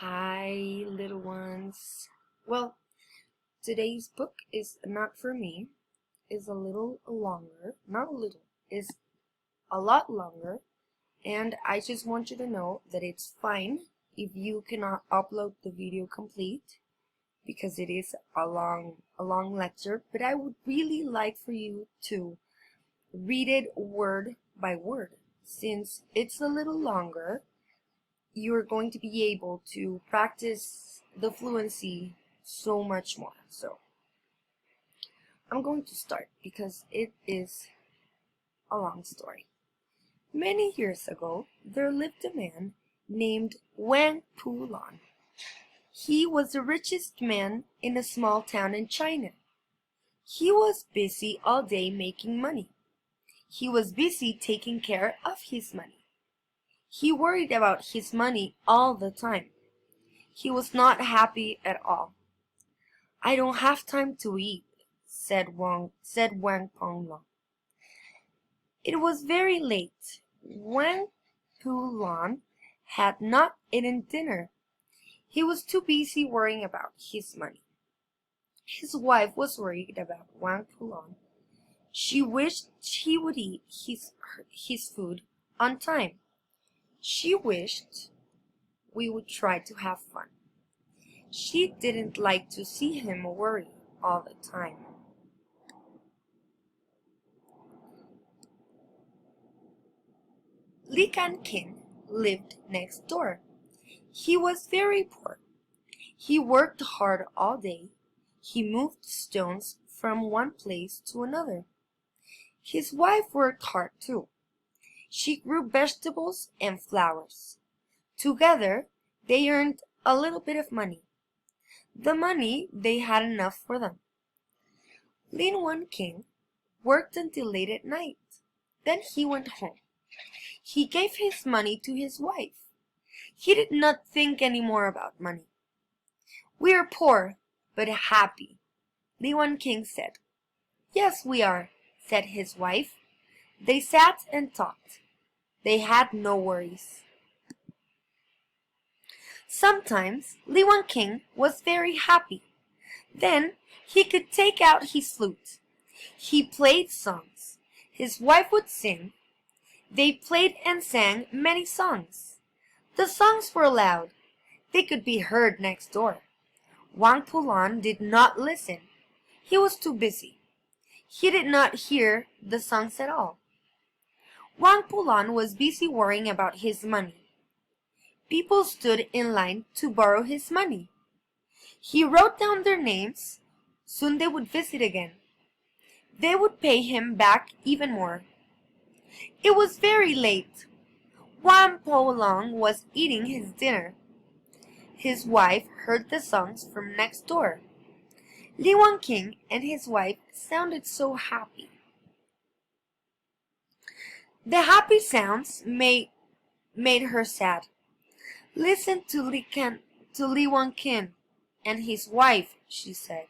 Hi, little ones. Well, today's book is not for me, is a little longer, not a little, is a lot longer, and I just want you to know that it's fine if you cannot upload the video complete because it is a long lecture, but I would really like for you to read it word by word. Since it's a little longer, you're going to be able to practice the fluency so much more. So I'm going to start because it is a long story. Many years ago, there lived a man named Wang Pulan. He was the richest man in a small town in China. He was busy all day making money. He was busy taking care of his money. He worried about his money all the time. He was not happy at all. "I don't have time to eat," said Wang Penglang. It was very late. Wang Pulan had not eaten dinner. He was too busy worrying about his money. His wife was worried about Wang Pulan. She wished he would eat his food on time. She wished we would try to have fun. She didn't like to see him worry all the time. Li Kankin lived next door. He was very poor. He worked hard all day. He moved stones from one place to another. His wife worked hard too. She grew vegetables and flowers. Together, they earned a little bit of money. The money they had enough for them. Lin Wan King worked until late at night. Then he went home. He gave his money to his wife. He did not think any more about money. "We are poor, but happy," Li Wan King said. "Yes, we are," said his wife. They sat and talked. They had no worries. Sometimes Li Wan King was very happy. Then he could take out his flute. He played songs. His wife would sing. They played and sang many songs. The songs were loud. They could be heard next door. Wang Pulan did not listen. He was too busy. He did not hear the songs at all. Wang Pulan was busy worrying about his money. People stood in line to borrow his money. He wrote down their names. Soon they would visit again. They would pay him back even more. It was very late. Wang Pulan was eating his dinner. His wife heard the songs from next door. Li Wan King and his wife sounded so happy. The happy sounds made her sad. "Listen to Li Wan King and his wife," she said.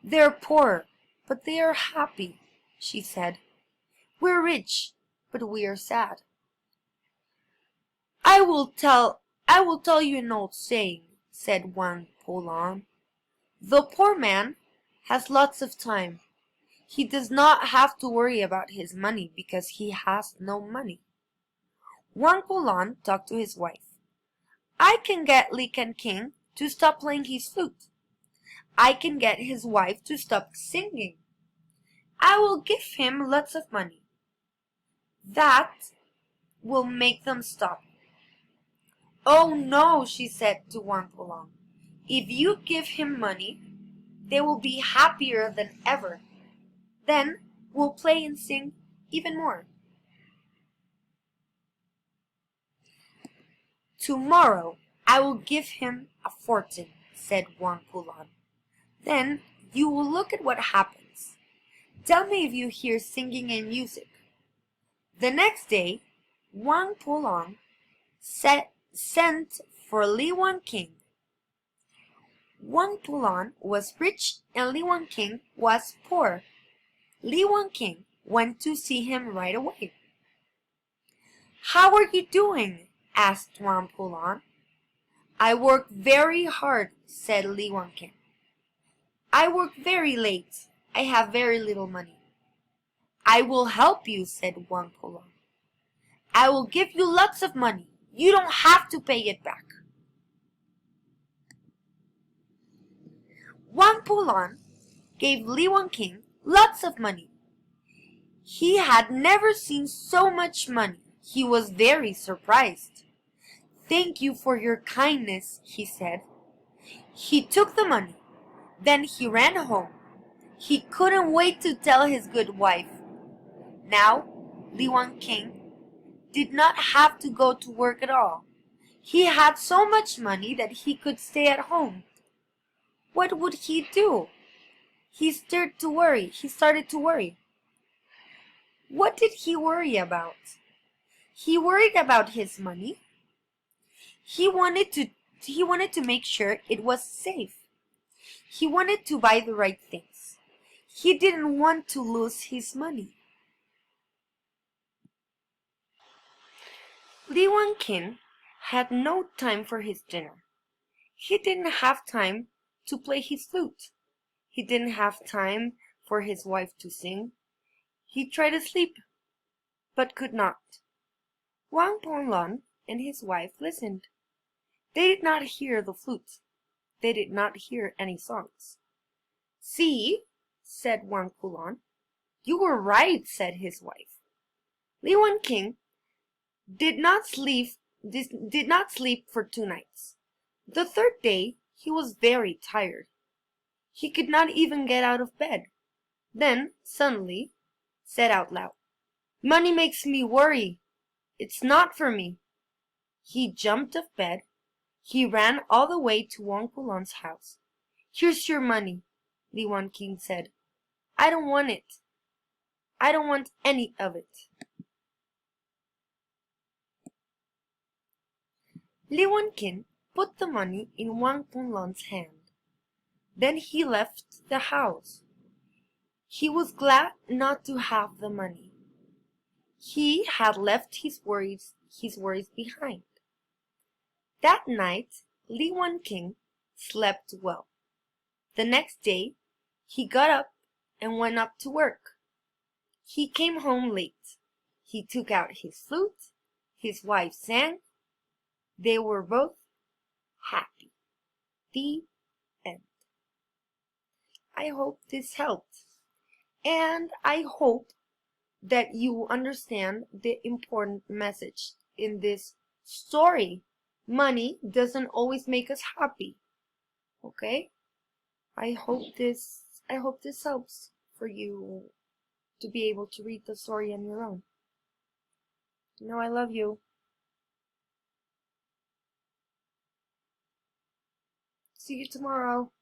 "They're poor, but they are happy," she said. "We're rich, but we are sad." I will tell you an old saying," said Wang Pulan. "The poor man has lots of time. He does not have to worry about his money because he has no money." Wang Pulan talked to his wife. "I can get Li King to stop playing his flute. I can get his wife to stop singing. I will give him lots of money. That will make them stop." "Oh no," she said to Wang Pulan. "If you give him money, they will be happier than ever. Then we'll play and sing even more." "Tomorrow I will give him a fortune," said Wang Pulan. "Then you will look at what happens. Tell me if you hear singing and music." The next day, Wang Pulan sent for Li Wan King. Wang Pulan was rich and Li Wan King was poor. Li Wan King went to see him right away. "How are you doing?" asked Wang Pulan. I work very hard, said Li Wanking. I work very late. I have very little money. I will help you, said Wang Pulan. I will give you lots of money. You don't have to pay it back. Wang Pulan gave Li Wanking lots of money. He had never seen so much money. He was very surprised. Thank you for your kindness, he said. He took the money. Then he ran home. He couldn't wait to tell his good wife. Now, Li Wanking did not have to go to work at all. He had so much money that he could stay at home. What would he do? He started to worry. What did he worry about? He worried about his money. He wanted to make sure it was safe. He wanted to buy the right things. He didn't want to lose his money. Li Wanking had no time for his dinner. He didn't have time to play his flute. He didn't have time for his wife to sing. He tried to sleep, but could not. Wang Ponglon and his wife listened. They did not hear the flute. They did not hear any songs. See, said Wang Pulan. You were right, said his wife. Li Wanking did not sleep for 2 nights. The third day he was very tired. He could not even get out of bed. Then, suddenly, said out loud, Money makes me worry. It's not for me. He jumped off bed. He ran all the way to Wang Pulan's house. Here's your money, Li Wanking said. I don't want it. I don't want any of it. Li Wanking put the money in Wang Pulan's hand. Then he left the house. He was glad not to have the money. He had left his worries behind. That night, Li Wanking slept well. The next day, he got up and went up to work. He came home late. He took out his flute. His wife sang. They were both happy. The end. I hope this helped. And I hope that you understand the important message in this story. Money doesn't always make us happy. Okay? I hope this helps for you to be able to read the story on your own. You know I love you. See you tomorrow.